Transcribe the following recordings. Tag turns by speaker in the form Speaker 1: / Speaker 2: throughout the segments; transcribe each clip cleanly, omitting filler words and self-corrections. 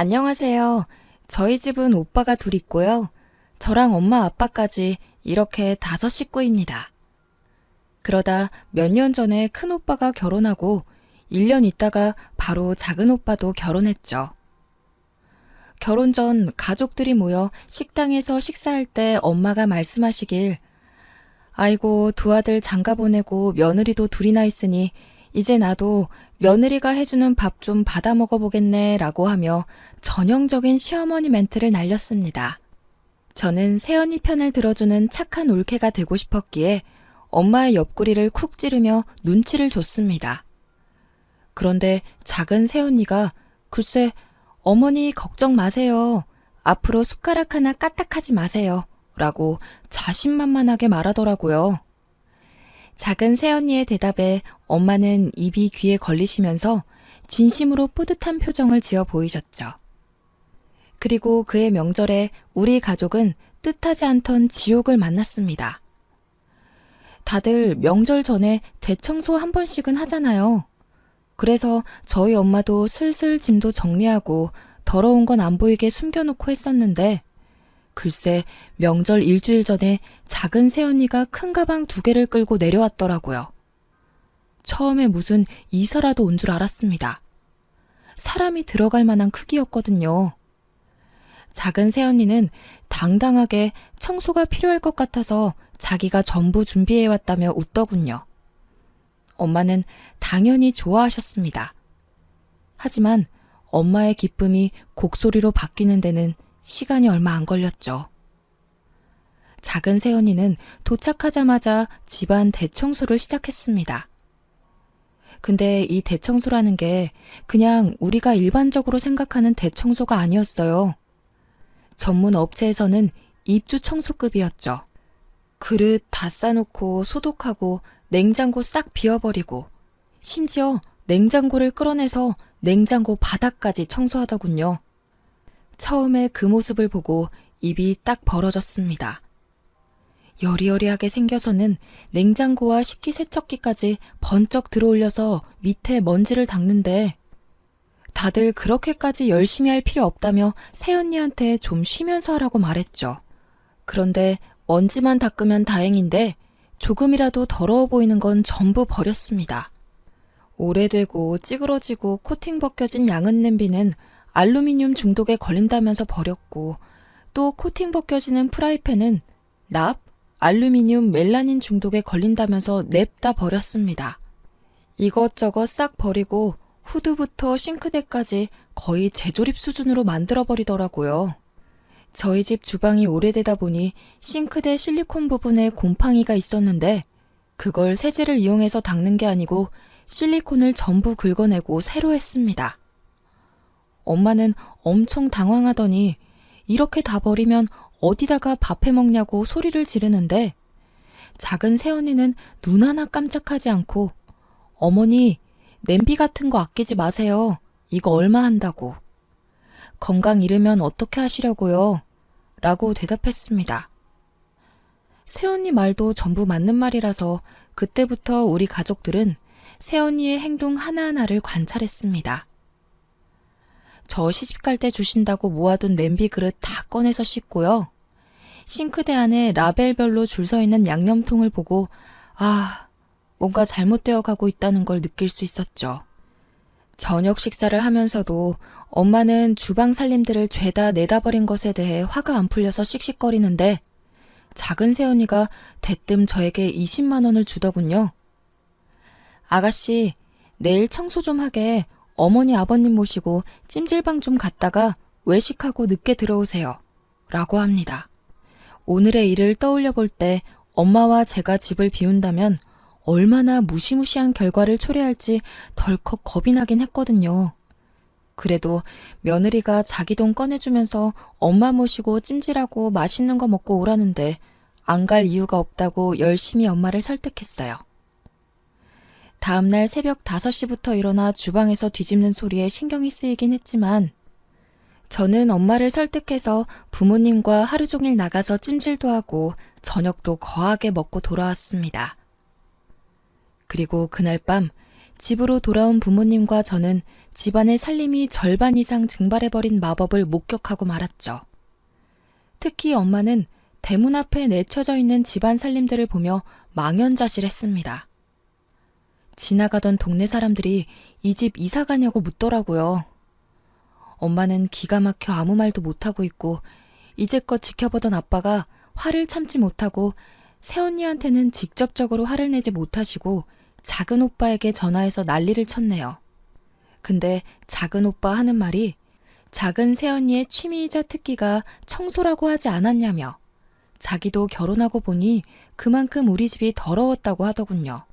Speaker 1: 안녕하세요. 저희 집은 오빠가 둘 있고요. 저랑 엄마 아빠까지 이렇게 5식구입니다. 그러다 몇 년 전에 큰 오빠가 결혼하고 1년 있다가 바로 작은 오빠도 결혼했죠. 결혼 전 가족들이 모여 식당에서 식사할 때 엄마가 말씀하시길 아이고 두 아들 장가 보내고 며느리도 둘이나 있으니 이제 나도 며느리가 해주는 밥 좀 받아 먹어보겠네 라고 하며 전형적인 시어머니 멘트를 날렸습니다. 저는 새언니 편을 들어주는 착한 올케가 되고 싶었기에 엄마의 옆구리를 쿡 찌르며 눈치를 줬습니다. 그런데 작은 새언니가 글쎄 어머니 걱정 마세요. 앞으로 숟가락 하나 까딱하지 마세요. 라고 자신만만하게 말하더라고요. 작은 새언니의 대답에 엄마는 입이 귀에 걸리시면서 진심으로 뿌듯한 표정을 지어 보이셨죠. 그리고 그의 명절에 우리 가족은 뜻하지 않던 지옥을 만났습니다. 다들 명절 전에 대청소 한 번씩은 하잖아요. 그래서 저희 엄마도 슬슬 짐도 정리하고 더러운 건 안 보이게 숨겨놓고 했었는데 글쎄 명절 일주일 전에 작은 새언니가 큰 가방 2개를 끌고 내려왔더라고요. 처음에 무슨 이사라도 온 줄 알았습니다. 사람이 들어갈 만한 크기였거든요. 작은 새언니는 당당하게 청소가 필요할 것 같아서 자기가 전부 준비해왔다며 웃더군요. 엄마는 당연히 좋아하셨습니다. 하지만 엄마의 기쁨이 곡소리로 바뀌는 데는 시간이 얼마 안 걸렸죠. 작은 새언니는 도착하자마자 집안 대청소를 시작했습니다. 근데 이 대청소라는 게 그냥 우리가 일반적으로 생각하는 대청소가 아니었어요. 전문 업체에서는 입주 청소급이었죠. 그릇 다 싸놓고 소독하고 냉장고 싹 비워버리고 심지어 냉장고를 끌어내서 냉장고 바닥까지 청소하더군요. 처음에 그 모습을 보고 입이 딱 벌어졌습니다. 여리여리하게 생겨서는 냉장고와 식기세척기까지 번쩍 들어올려서 밑에 먼지를 닦는데 다들 그렇게까지 열심히 할 필요 없다며 새언니한테 좀 쉬면서 하라고 말했죠. 그런데 먼지만 닦으면 다행인데 조금이라도 더러워 보이는 건 전부 버렸습니다. 오래되고 찌그러지고 코팅 벗겨진 양은 냄비는 알루미늄 중독에 걸린다면서 버렸고 또 코팅 벗겨지는 프라이팬은 납, 알루미늄, 멜라닌 중독에 걸린다면서 냅다 버렸습니다. 이것저것 싹 버리고 후드부터 싱크대까지 거의 재조립 수준으로 만들어버리더라고요. 저희 집 주방이 오래되다 보니 싱크대 실리콘 부분에 곰팡이가 있었는데 그걸 세제를 이용해서 닦는 게 아니고 실리콘을 전부 긁어내고 새로 했습니다. 엄마는 엄청 당황하더니 이렇게 다 버리면 어디다가 밥 해먹냐고 소리를 지르는데 작은 새언니는 눈 하나 깜짝하지 않고 어머니 냄비 같은 거 아끼지 마세요. 이거 얼마 한다고. 건강 잃으면 어떻게 하시려고요? 라고 대답했습니다. 새언니 말도 전부 맞는 말이라서 그때부터 우리 가족들은 새언니의 행동 하나하나를 관찰했습니다. 저 시집갈 때 주신다고 모아둔 냄비 그릇 다 꺼내서 씻고요. 싱크대 안에 라벨별로 줄 서 있는 양념통을 보고 뭔가 잘못되어 가고 있다는 걸 느낄 수 있었죠. 저녁 식사를 하면서도 엄마는 주방 살림들을 죄다 내다 버린 것에 대해 화가 안 풀려서 씩씩거리는데 작은 새언니가 대뜸 저에게 20만 원을 주더군요. 아가씨, 내일 청소 좀 하게 어머니 아버님 모시고 찜질방 좀 갔다가 외식하고 늦게 들어오세요. 라고 합니다. 오늘의 일을 떠올려 볼 때 엄마와 제가 집을 비운다면 얼마나 무시무시한 결과를 초래할지 덜컥 겁이 나긴 했거든요. 그래도 며느리가 자기 돈 꺼내주면서 엄마 모시고 찜질하고 맛있는 거 먹고 오라는데 안 갈 이유가 없다고 열심히 엄마를 설득했어요. 다음날 새벽 5시부터 일어나 주방에서 뒤집는 소리에 신경이 쓰이긴 했지만 저는 엄마를 설득해서 부모님과 하루 종일 나가서 찜질도 하고 저녁도 거하게 먹고 돌아왔습니다. 그리고 그날 밤 집으로 돌아온 부모님과 저는 집안의 살림이 절반 이상 증발해버린 마법을 목격하고 말았죠. 특히 엄마는 대문 앞에 내쳐져 있는 집안 살림들을 보며 망연자실했습니다. 지나가던 동네 사람들이 이 집 이사 가냐고 묻더라고요. 엄마는 기가 막혀 아무 말도 못하고 있고 이제껏 지켜보던 아빠가 화를 참지 못하고 새언니한테는 직접적으로 화를 내지 못하시고 작은 오빠에게 전화해서 난리를 쳤네요. 근데 작은 오빠 하는 말이 작은 새언니의 취미이자 특기가 청소라고 하지 않았냐며 자기도 결혼하고 보니 그만큼 우리 집이 더러웠다고 하더군요.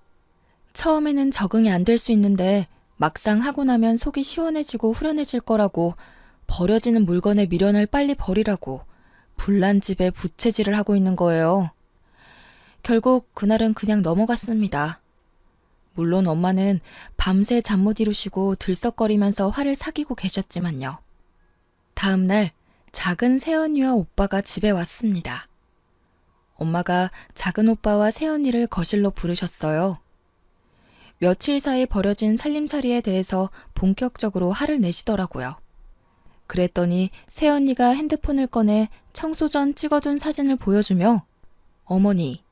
Speaker 1: 처음에는 적응이 안 될 수 있는데 막상 하고 나면 속이 시원해지고 후련해질 거라고 버려지는 물건의 미련을 빨리 버리라고 불난 집에 부채질을 하고 있는 거예요. 결국 그날은 그냥 넘어갔습니다. 물론 엄마는 밤새 잠 못 이루시고 들썩거리면서 화를 사귀고 계셨지만요. 다음 날 작은 새언니와 오빠가 집에 왔습니다. 엄마가 작은 오빠와 새언니를 거실로 부르셨어요. 며칠 사이 벌어진 살림살이에 대해서 본격적으로 화를 내시더라고요. 그랬더니 새언니가 핸드폰을 꺼내 청소 전 찍어둔 사진을 보여주며 어머니,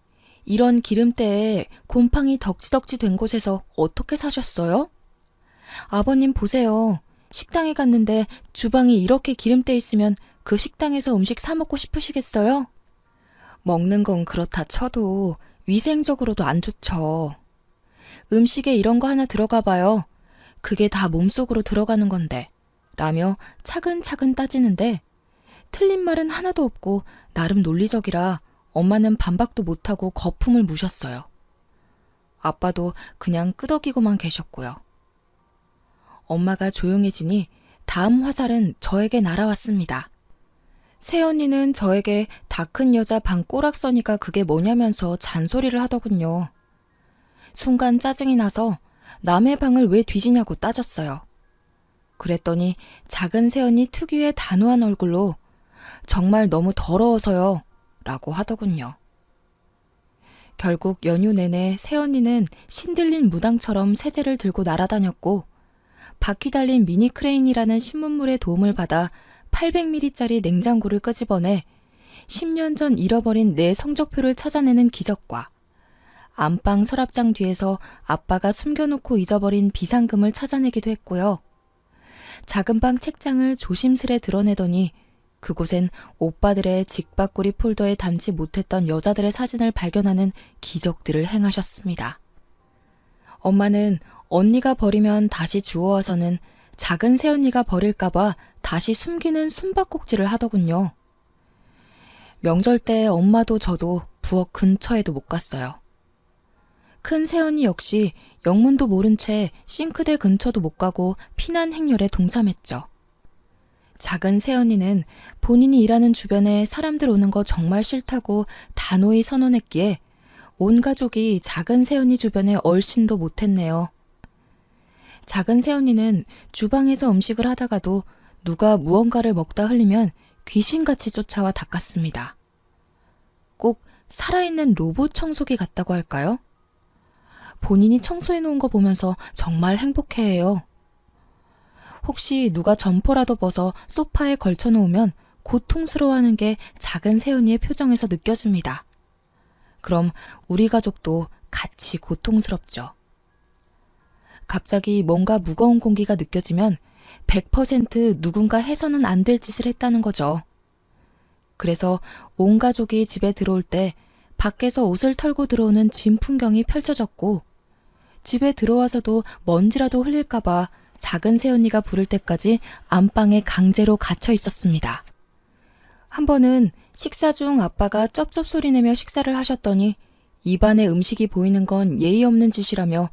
Speaker 1: 이런 기름때에 곰팡이 덕지덕지 된 곳에서 어떻게 사셨어요? 아버님 보세요. 식당에 갔는데 주방이 이렇게 기름때 있으면 그 식당에서 음식 사 먹고 싶으시겠어요? 먹는 건 그렇다 쳐도 위생적으로도 안 좋죠. 음식에 이런 거 하나 들어가 봐요. 그게 다 몸속으로 들어가는 건데. 라며 차근차근 따지는데 틀린 말은 하나도 없고 나름 논리적이라 엄마는 반박도 못하고 거품을 무셨어요. 아빠도 그냥 끄덕이고만 계셨고요. 엄마가 조용해지니 다음 화살은 저에게 날아왔습니다. 새언니는 저에게 다 큰 여자 방 꼬락서니가 그게 뭐냐면서 잔소리를 하더군요. 순간 짜증이 나서 남의 방을 왜 뒤지냐고 따졌어요. 그랬더니 작은 새언니 특유의 단호한 얼굴로 정말 너무 더러워서요 라고 하더군요. 결국 연휴 내내 새언니는 신들린 무당처럼 세제를 들고 날아다녔고 바퀴 달린 미니 크레인이라는 신문물의 도움을 받아 800ml짜리 냉장고를 끄집어내 10년 전 잃어버린 내 성적표를 찾아내는 기적과 안방 서랍장 뒤에서 아빠가 숨겨놓고 잊어버린 비상금을 찾아내기도 했고요. 작은 방 책장을 조심스레 드러내더니 그곳엔 오빠들의 직바꾸리 폴더에 담지 못했던 여자들의 사진을 발견하는 기적들을 행하셨습니다. 엄마는 언니가 버리면 다시 주워와서는 작은 새언니가 버릴까봐 다시 숨기는 숨바꼭질을 하더군요. 명절 때 엄마도 저도 부엌 근처에도 못 갔어요. 큰 새언니 역시 영문도 모른 채 싱크대 근처도 못 가고 피난 행렬에 동참했죠. 작은 새언니는 본인이 일하는 주변에 사람들 오는 거 정말 싫다고 단호히 선언했기에 온 가족이 작은 새언니 주변에 얼씬도 못했네요. 작은 새언니는 주방에서 음식을 하다가도 누가 무언가를 먹다 흘리면 귀신같이 쫓아와 닦았습니다. 꼭 살아있는 로봇 청소기 같다고 할까요? 본인이 청소해 놓은 거 보면서 정말 행복해해요. 혹시 누가 점퍼라도 벗어 소파에 걸쳐 놓으면 고통스러워하는 게 작은 새언니의 표정에서 느껴집니다. 그럼 우리 가족도 같이 고통스럽죠. 갑자기 뭔가 무거운 공기가 느껴지면 100% 누군가 해서는 안 될 짓을 했다는 거죠. 그래서 온 가족이 집에 들어올 때 밖에서 옷을 털고 들어오는 진 풍경이 펼쳐졌고 집에 들어와서도 먼지라도 흘릴까봐 작은 새언니가 부를 때까지 안방에 강제로 갇혀 있었습니다. 한 번은 식사 중 아빠가 쩝쩝 소리 내며 식사를 하셨더니 입안에 음식이 보이는 건 예의 없는 짓이라며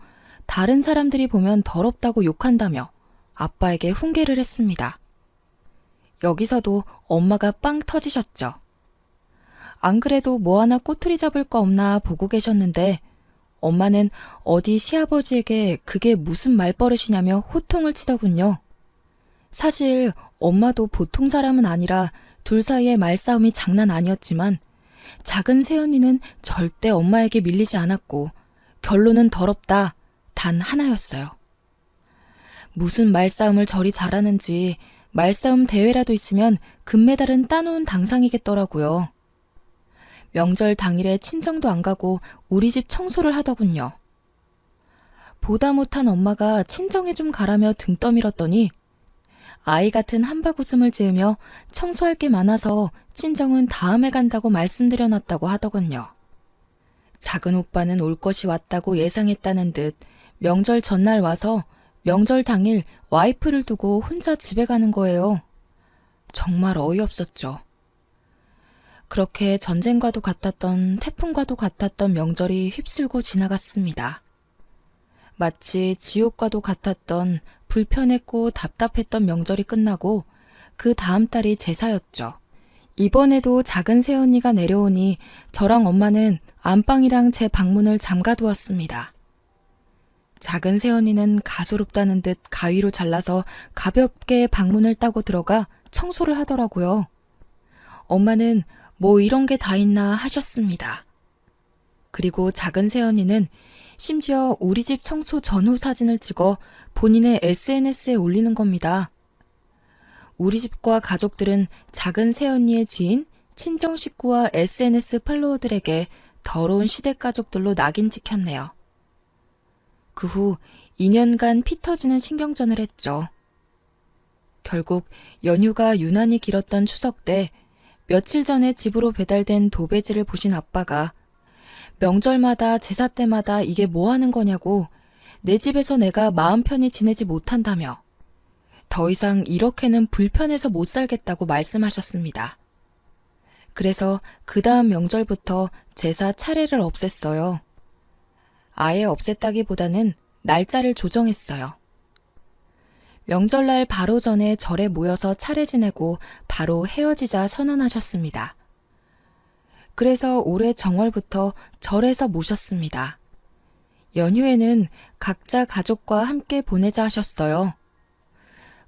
Speaker 1: 다른 사람들이 보면 더럽다고 욕한다며 아빠에게 훈계를 했습니다. 여기서도 엄마가 빵 터지셨죠. 안 그래도 뭐 하나 꼬투리 잡을 거 없나 보고 계셨는데 엄마는 어디 시아버지에게 그게 무슨 말버릇이냐며 호통을 치더군요. 사실 엄마도 보통 사람은 아니라 둘 사이의 말싸움이 장난 아니었지만 작은 새언니는 절대 엄마에게 밀리지 않았고 결론은 더럽다, 단 하나였어요. 무슨 말싸움을 저리 잘하는지 말싸움 대회라도 있으면 금메달은 따놓은 당상이겠더라고요. 명절 당일에 친정도 안 가고 우리 집 청소를 하더군요. 보다 못한 엄마가 친정에 좀 가라며 등 떠밀었더니 아이 같은 한바구음을 지으며 청소할 게 많아서 친정은 다음에 간다고 말씀드려놨다고 하더군요. 작은 오빠는 올 것이 왔다고 예상했다는 듯 명절 전날 와서 명절 당일 와이프를 두고 혼자 집에 가는 거예요. 정말 어이없었죠. 그렇게 전쟁과도 같았던 태풍과도 같았던 명절이 휩쓸고 지나갔습니다. 마치 지옥과도 같았던 불편했고 답답했던 명절이 끝나고 그 다음 달이 제사였죠. 이번에도 작은 새언니가 내려오니 저랑 엄마는 안방이랑 제 방문을 잠가두었습니다. 작은 새언니는 가소롭다는 듯 가위로 잘라서 가볍게 방문을 따고 들어가 청소를 하더라고요. 엄마는 뭐 이런 게 다 있나 하셨습니다. 그리고 작은 새언니는 심지어 우리 집 청소 전후 사진을 찍어 본인의 SNS에 올리는 겁니다. 우리 집과 가족들은 작은 새언니의 지인, 친정 식구와 SNS 팔로워들에게 더러운 시댁 가족들로 낙인 찍혔네요. 그 후 2년간 피 터지는 신경전을 했죠. 결국 연휴가 유난히 길었던 추석 때 며칠 전에 집으로 배달된 도배지를 보신 아빠가 명절마다 제사 때마다 이게 뭐 하는 거냐고 내 집에서 내가 마음 편히 지내지 못한다며 더 이상 이렇게는 불편해서 못 살겠다고 말씀하셨습니다. 그래서 그 다음 명절부터 제사 차례를 없앴어요. 아예 없앴다기보다는 날짜를 조정했어요. 명절날 바로 전에 절에 모여서 차례 지내고 바로 헤어지자 선언하셨습니다. 그래서 올해 정월부터 절에서 모셨습니다. 연휴에는 각자 가족과 함께 보내자 하셨어요.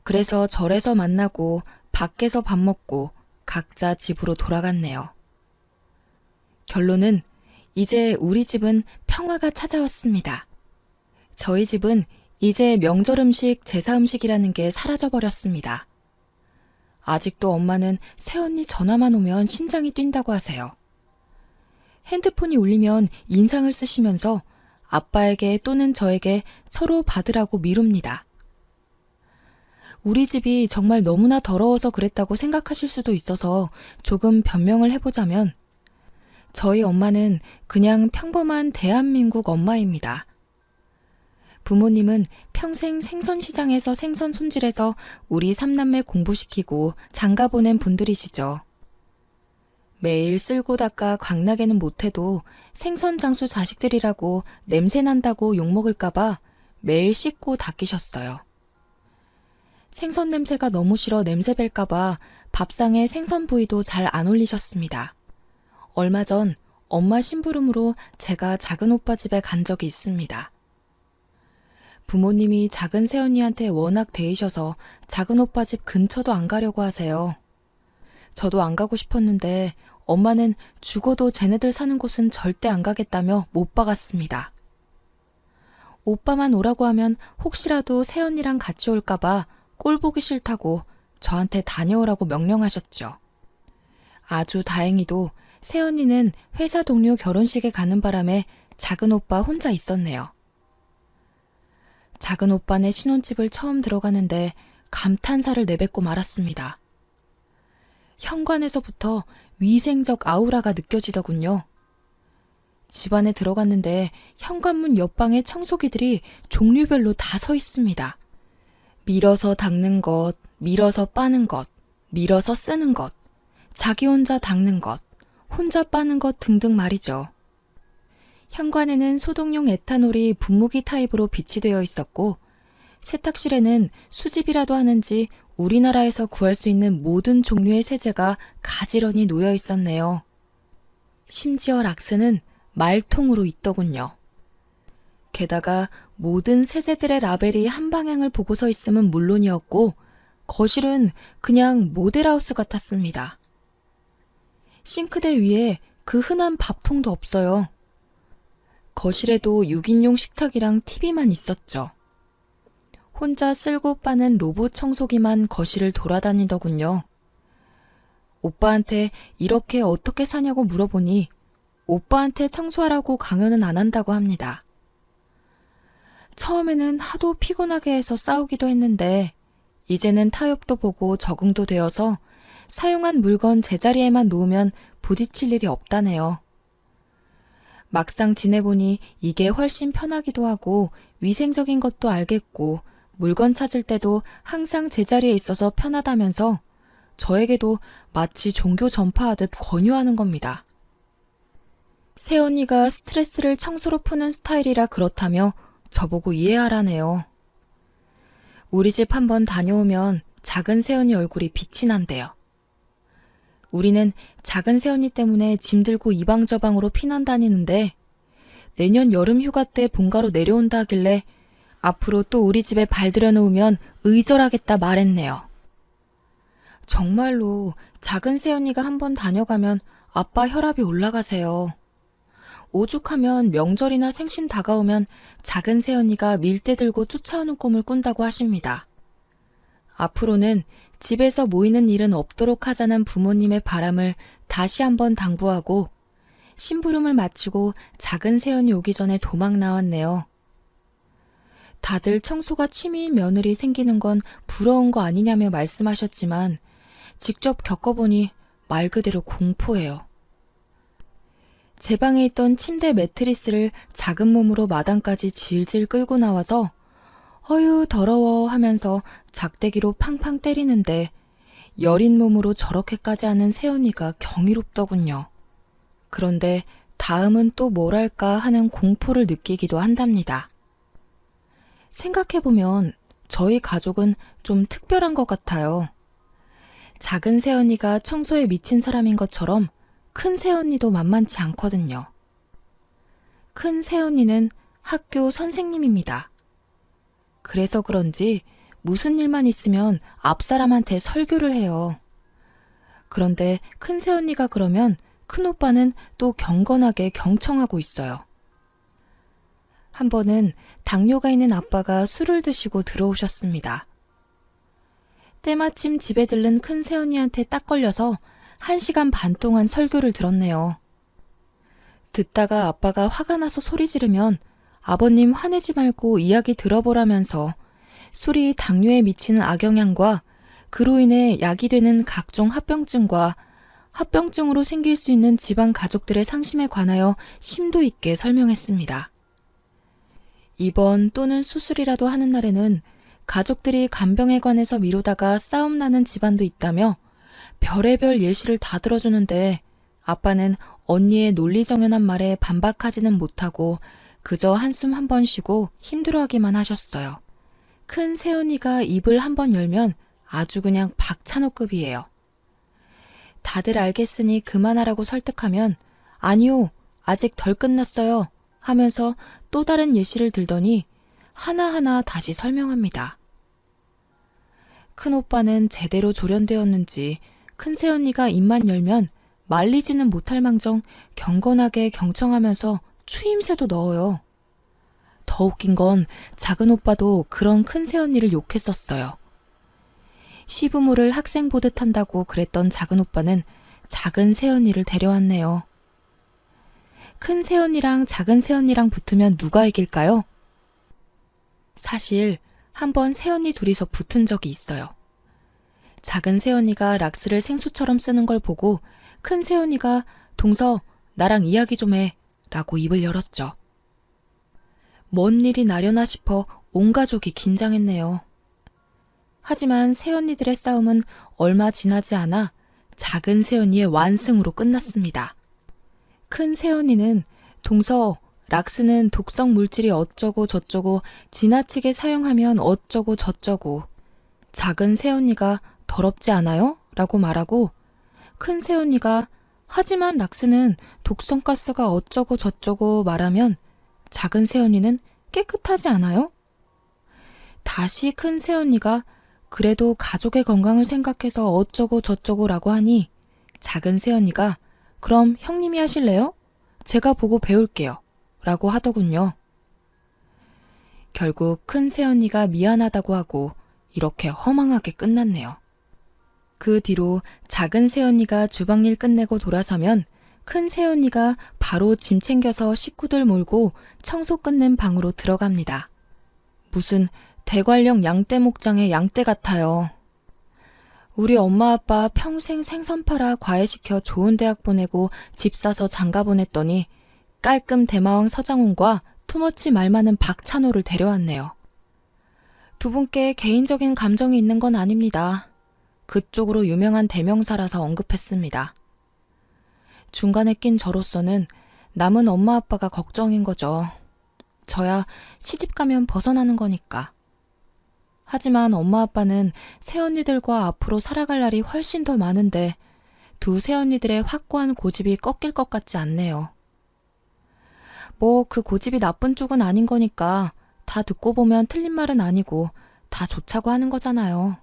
Speaker 1: 그래서 절에서 만나고 밖에서 밥 먹고 각자 집으로 돌아갔네요. 결론은 이제 우리 집은 평화가 찾아왔습니다. 저희 집은 이제 명절 음식, 제사 음식이라는 게 사라져버렸습니다. 아직도 엄마는 새언니 전화만 오면 심장이 뛴다고 하세요. 핸드폰이 울리면 인상을 쓰시면서 아빠에게 또는 저에게 서로 받으라고 미룹니다. 우리 집이 정말 너무나 더러워서 그랬다고 생각하실 수도 있어서 조금 변명을 해보자면 저희 엄마는 그냥 평범한 대한민국 엄마입니다. 부모님은 평생 생선시장에서 생선 손질해서 우리 삼남매 공부시키고 장가 보낸 분들이시죠. 매일 쓸고 닦아 광나게는 못해도 생선 장수 자식들이라고 냄새난다고 욕먹을까봐 매일 씻고 닦이셨어요. 생선 냄새가 너무 싫어 냄새 뺄까봐 밥상에 생선 부위도 잘 안 올리셨습니다. 얼마 전 엄마 심부름으로 제가 작은 오빠 집에 간 적이 있습니다. 부모님이 작은 새언니한테 워낙 대이셔서 작은 오빠 집 근처도 안 가려고 하세요. 저도 안 가고 싶었는데 엄마는 죽어도 쟤네들 사는 곳은 절대 안 가겠다며 못 박았습니다. 오빠만 오라고 하면 혹시라도 새언니랑 같이 올까봐 꼴 보기 싫다고 저한테 다녀오라고 명령하셨죠. 아주 다행히도 새언니는 회사 동료 결혼식에 가는 바람에 작은 오빠 혼자 있었네요. 작은 오빠네 신혼집을 처음 들어가는데 감탄사를 내뱉고 말았습니다. 현관에서부터 위생적 아우라가 느껴지더군요. 집 안에 들어갔는데 현관문 옆방에 청소기들이 종류별로 다 서 있습니다. 밀어서 닦는 것, 밀어서 빠는 것, 밀어서 쓰는 것, 자기 혼자 닦는 것, 혼자 빠는 것 등등 말이죠. 현관에는 소독용 에탄올이 분무기 타입으로 비치되어 있었고 세탁실에는 수집이라도 하는지 우리나라에서 구할 수 있는 모든 종류의 세제가 가지런히 놓여 있었네요. 심지어 락스는 말통으로 있더군요. 게다가 모든 세제들의 라벨이 한 방향을 보고 서 있음은 물론이었고 거실은 그냥 모델하우스 같았습니다. 싱크대 위에 그 흔한 밥통도 없어요. 거실에도 6인용 식탁이랑 TV만 있었죠. 혼자 쓸고 빠는 로봇 청소기만 거실을 돌아다니더군요. 오빠한테 이렇게 어떻게 사냐고 물어보니 오빠한테 청소하라고 강요는 안 한다고 합니다. 처음에는 하도 피곤하게 해서 싸우기도 했는데 이제는 타협도 보고 적응도 되어서 사용한 물건 제자리에만 놓으면 부딪힐 일이 없다네요. 막상 지내보니 이게 훨씬 편하기도 하고 위생적인 것도 알겠고 물건 찾을 때도 항상 제자리에 있어서 편하다면서 저에게도 마치 종교 전파하듯 권유하는 겁니다. 새언니가 스트레스를 청소로 푸는 스타일이라 그렇다며 저보고 이해하라네요. 우리 집 한번 다녀오면 작은 새언니 얼굴이 빛이 난대요. 우리는 작은 새언니 때문에 짐 들고 이방저방으로 피난 다니는데 내년 여름 휴가 때 본가로 내려온다 하길래 앞으로 또 우리 집에 발 들여놓으면 의절하겠다 말했네요. 정말로 작은 새언니가 한번 다녀가면 아빠 혈압이 올라가세요. 오죽하면 명절이나 생신 다가오면 작은 새언니가 밀대 들고 쫓아오는 꿈을 꾼다고 하십니다. 앞으로는 집에서 모이는 일은 없도록 하자는 부모님의 바람을 다시 한번 당부하고 심부름을 마치고 작은 새언니 오기 전에 도망 나왔네요. 다들 청소가 취미인 며느리 생기는 건 부러운 거 아니냐며 말씀하셨지만 직접 겪어보니 말 그대로 공포예요. 제 방에 있던 침대 매트리스를 작은 몸으로 마당까지 질질 끌고 나와서 어휴 더러워 하면서 작대기로 팡팡 때리는데 여린 몸으로 저렇게까지 하는 새언니가 경이롭더군요. 그런데 다음은 또 뭘 할까 하는 공포를 느끼기도 한답니다. 생각해보면 저희 가족은 좀 특별한 것 같아요. 작은 새언니가 청소에 미친 사람인 것처럼 큰 새언니도 만만치 않거든요. 큰 새언니는 학교 선생님입니다. 그래서 그런지 무슨 일만 있으면 앞사람한테 설교를 해요. 그런데 큰 새언니가 그러면 큰오빠는 또 경건하게 경청하고 있어요. 한 번은 당뇨가 있는 아빠가 술을 드시고 들어오셨습니다. 때마침 집에 들른 큰 새언니한테 딱 걸려서 1시간 반 동안 설교를 들었네요. 듣다가 아빠가 화가 나서 소리 지르면 아버님 화내지 말고 이야기 들어보라면서 술이 당뇨에 미치는 악영향과 그로 인해 약이 되는 각종 합병증과 합병증으로 생길 수 있는 집안 가족들의 상심에 관하여 심도 있게 설명했습니다. 입원 또는 수술이라도 하는 날에는 가족들이 간병에 관해서 미루다가 싸움 나는 집안도 있다며 별의별 예시를 다 들어주는데 아빠는 언니의 논리정연한 말에 반박하지는 못하고 그저 한숨 한 번 쉬고 힘들어하기만 하셨어요. 큰 새언니가 입을 한 번 열면 아주 그냥 박찬호급이에요. 다들 알겠으니 그만하라고 설득하면 아니요, 아직 덜 끝났어요 하면서 또 다른 예시를 들더니 하나하나 다시 설명합니다. 큰오빠는 제대로 조련되었는지 큰 새언니가 입만 열면 말리지는 못할 망정 경건하게 경청하면서 추임새도 넣어요. 더 웃긴 건 작은 오빠도 그런 큰 새언니를 욕했었어요. 시부모를 학생 보듯 한다고 그랬던 작은 오빠는 작은 새언니를 데려왔네요. 큰 새언니랑 작은 새언니랑 붙으면 누가 이길까요? 사실 한번 새언니 둘이서 붙은 적이 있어요. 작은 새언니가 락스를 생수처럼 쓰는 걸 보고 큰 새언니가 동서 나랑 이야기 좀 해 라고 입을 열었죠. 뭔 일이 나려나 싶어 온 가족이 긴장했네요. 하지만 새언니들의 싸움은 얼마 지나지 않아 작은 새언니의 완승으로 끝났습니다. 큰 새언니는 동서 락스는 독성 물질이 어쩌고 저쩌고 지나치게 사용하면 어쩌고 저쩌고 작은 새언니가 더럽지 않아요? 라고 말하고 큰 새언니가 하지만 락스는 독성가스가 어쩌고 저쩌고 말하면 작은 새언니는 깨끗하지 않아요? 다시 큰 새언니가 그래도 가족의 건강을 생각해서 어쩌고 저쩌고 라고 하니 작은 새언니가 그럼 형님이 하실래요? 제가 보고 배울게요 라고 하더군요. 결국 큰 새언니가 미안하다고 하고 이렇게 허망하게 끝났네요. 그 뒤로 작은 새언니가 주방일 끝내고 돌아서면 큰 새언니가 바로 짐 챙겨서 식구들 몰고 청소 끝낸 방으로 들어갑니다. 무슨 대관령 양떼 목장의 양떼 같아요. 우리 엄마 아빠 평생 생선 팔아 과외시켜 좋은 대학 보내고 집 사서 장가 보냈더니 깔끔 대마왕 서장훈과 투머치 말 많은 박찬호를 데려왔네요. 두 분께 개인적인 감정이 있는 건 아닙니다. 그쪽으로 유명한 대명사라서 언급했습니다. 중간에 낀 저로서는 남은 엄마 아빠가 걱정인 거죠. 저야 시집 가면 벗어나는 거니까. 하지만 엄마 아빠는 새언니들과 앞으로 살아갈 날이 훨씬 더 많은데 두 새언니들의 확고한 고집이 꺾일 것 같지 않네요. 뭐 그 고집이 나쁜 쪽은 아닌 거니까 다 듣고 보면 틀린 말은 아니고 다 좋자고 하는 거잖아요.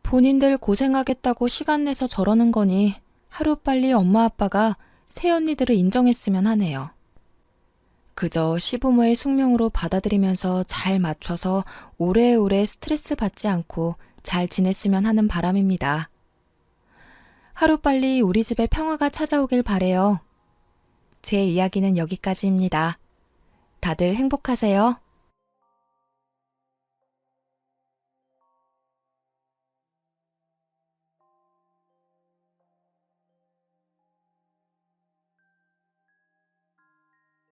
Speaker 1: 본인들 고생하겠다고 시간 내서 저러는 거니 하루빨리 엄마 아빠가 새언니들을 인정했으면 하네요. 그저 시부모의 숙명으로 받아들이면서 잘 맞춰서 오래오래 스트레스 받지 않고 잘 지냈으면 하는 바람입니다. 하루빨리 우리 집에 평화가 찾아오길 바래요. 제 이야기는 여기까지입니다. 다들 행복하세요.